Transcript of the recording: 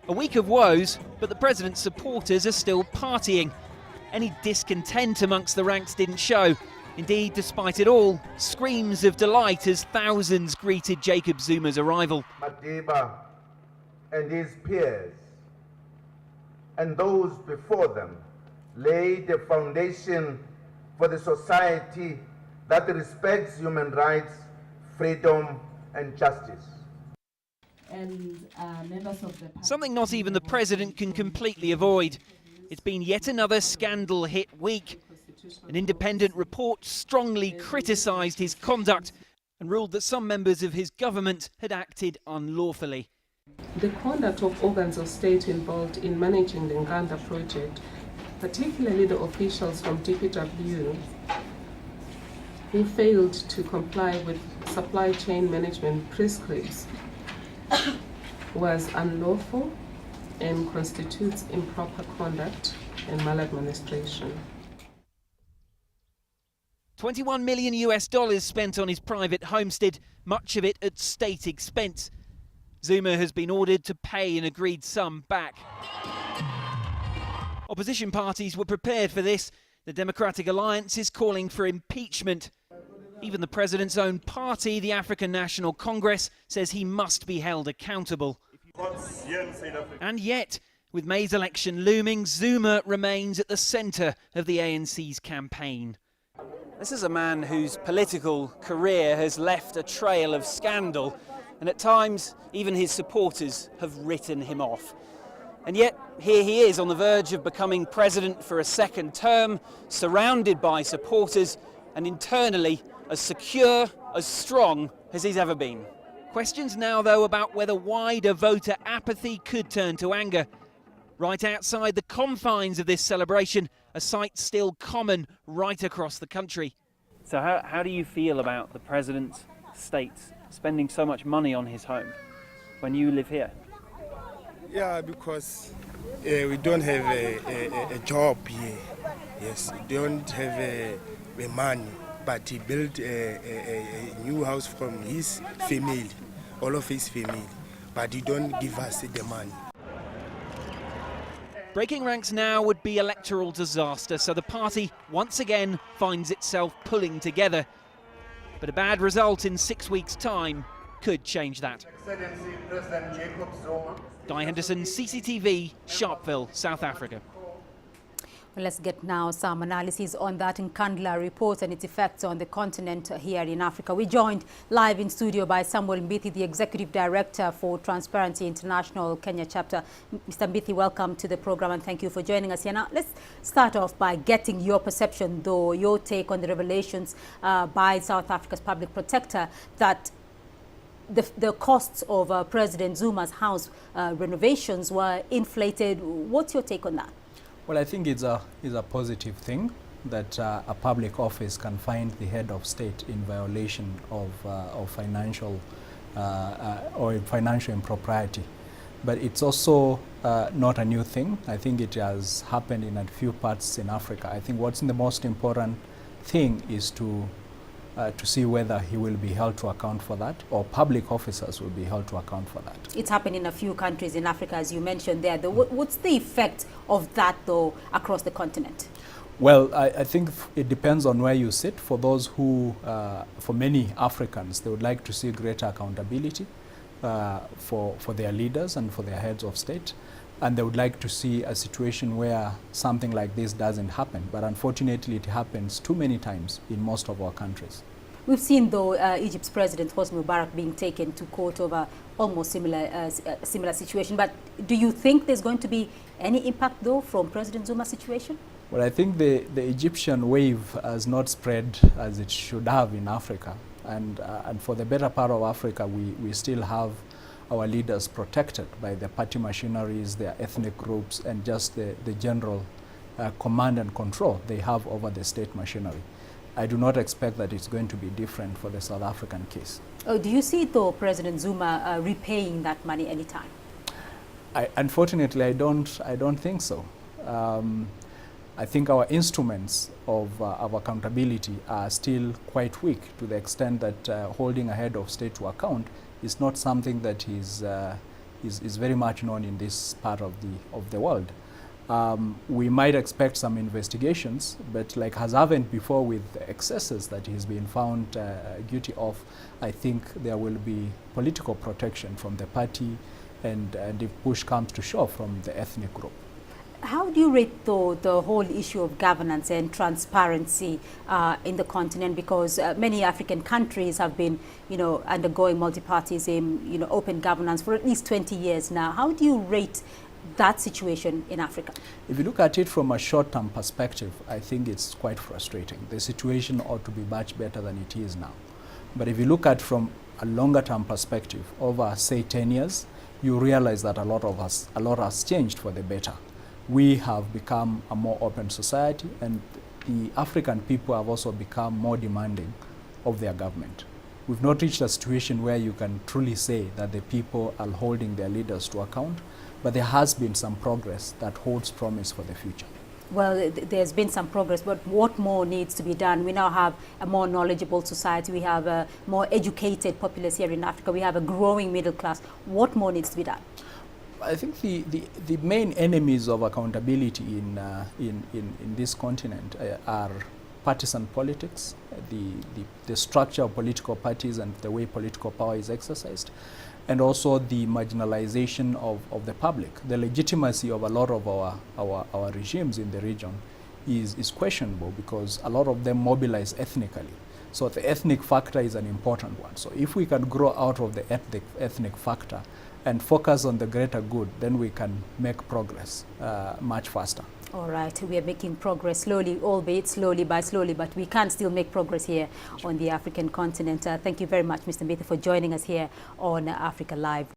A week of woes, but the president's supporters are still partying. Any discontent amongst the ranks didn't show. Indeed, despite it all, screams of delight as thousands greeted Jacob Zuma's arrival. Madiba and his peers and those before them laid the foundation for the society that respects human rights, freedom and justice. And members of the Something not even the president can completely avoid. It's been yet another scandal-hit week. An independent report strongly criticised his conduct and ruled that some members of his government had acted unlawfully. The conduct of organs of state involved in managing the Nkandla project, particularly the officials from DPW, who failed to comply with supply chain management prescripts, was unlawful and constitutes improper conduct and maladministration. $21 million spent on his private homestead, much of it at state expense. Zuma has been ordered to pay an agreed sum back. Opposition parties were prepared for this. The Democratic Alliance is calling for impeachment. Even the president's own party, the African National Congress, says he must be held accountable. And yet, with May's election looming, Zuma remains at the centre of the ANC's campaign. This is a man whose political career has left a trail of scandal, and at times even his supporters have written him off. And yet here he is on the verge of becoming president for a second term, surrounded by supporters and internally as secure, as strong as he's ever been. Questions now, though, about whether wider voter apathy could turn to anger. Right outside the confines of this celebration, a sight still common right across the country. So how do you feel about the president's state spending so much money on his home when you live here? Yeah, because we don't have a job here. Yes, we don't have money. But he built a new house from his family, all of his family. But he don't give us the money. Breaking ranks now would be electoral disaster, so the party once again finds itself pulling together. But a bad result in 6 weeks' time could change that. Excellency President Jacob Zuma. Guy Henderson, CCTV, Sharpeville, South Africa. Well, let's get now some analysis on that Nkandla report and its effects on the continent here in Africa. We're joined live in studio by Samuel Mbithi, the Executive Director for Transparency International Kenya chapter. Mr. Mbithi, welcome to the program and thank you for joining us here. Now, let's start off by getting your perception, though, your take on the revelations by South Africa's public protector that the costs of President Zuma's house renovations were inflated. What's your take on that? Well, I think it's a positive thing that a public office can find the head of state in violation of financial or financial impropriety. But it's also not a new thing. I think it has happened in a few parts in Africa. I think what's the most important thing is to see whether he will be held to account for that, or public officers will be held to account for that. It's happened in a few countries in Africa, as you mentioned there. What's the effect of that, though, across the continent? Well, I think it depends on where you sit. For those who, for many Africans, they would like to see greater accountability for their leaders and for their heads of state. And they would like to see a situation where something like this doesn't happen. But unfortunately, it happens too many times in most of our countries. We've seen, though, Egypt's President Hosni Mubarak being taken to court over almost similar situation. But do you think there's going to be any impact, though, from President Zuma's situation? Well, I think the Egyptian wave has not spread as it should have in Africa. And for the better part of Africa, we still have our leaders protected by the party machineries, their ethnic groups, and just the general command and control they have over the state machinery. I do not expect that it's going to be different for the South African case. Oh, do you see, though, President Zuma repaying that money anytime? Unfortunately, I don't think so. I think our instruments of accountability are still quite weak, to the extent that holding a head of state to account is not something that is very much known in this part of the world. We might expect some investigations, but like has happened before with the excesses that he's been found guilty of, I think there will be political protection from the party and if push comes to shove, from the ethnic group. How do you rate, though, the whole issue of governance and transparency in the continent? Because many African countries have been, undergoing multi-partyism, open governance for at least 20 years now. How do you rate that situation in Africa? If you look at it from a short-term perspective, I think it's quite frustrating. The situation ought to be much better than it is now. But if you look at from a longer-term perspective, over, say, 10 years, you realize that a lot has changed for the better. We have become a more open society, and the African people have also become more demanding of their government. We've not reached a situation where you can truly say that the people are holding their leaders to account, but there has been some progress that holds promise for the future. Well, there's been some progress, but what more needs to be done? We now have a more knowledgeable society. We have a more educated populace here in Africa. We have a growing middle class. What more needs to be done? I think the main enemies of accountability in this continent are partisan politics, the structure of political parties and the way political power is exercised, and also the marginalization of the public. The legitimacy of a lot of our regimes in the region is questionable because a lot of them mobilize ethnically. So the ethnic factor is an important one. So if we can grow out of the ethnic factor and focus on the greater good, then we can make progress much faster. All right, we are making progress slowly, albeit slowly, but we can still make progress here on the African continent. Thank you very much, Mr. Mbithi, for joining us here on Africa Live.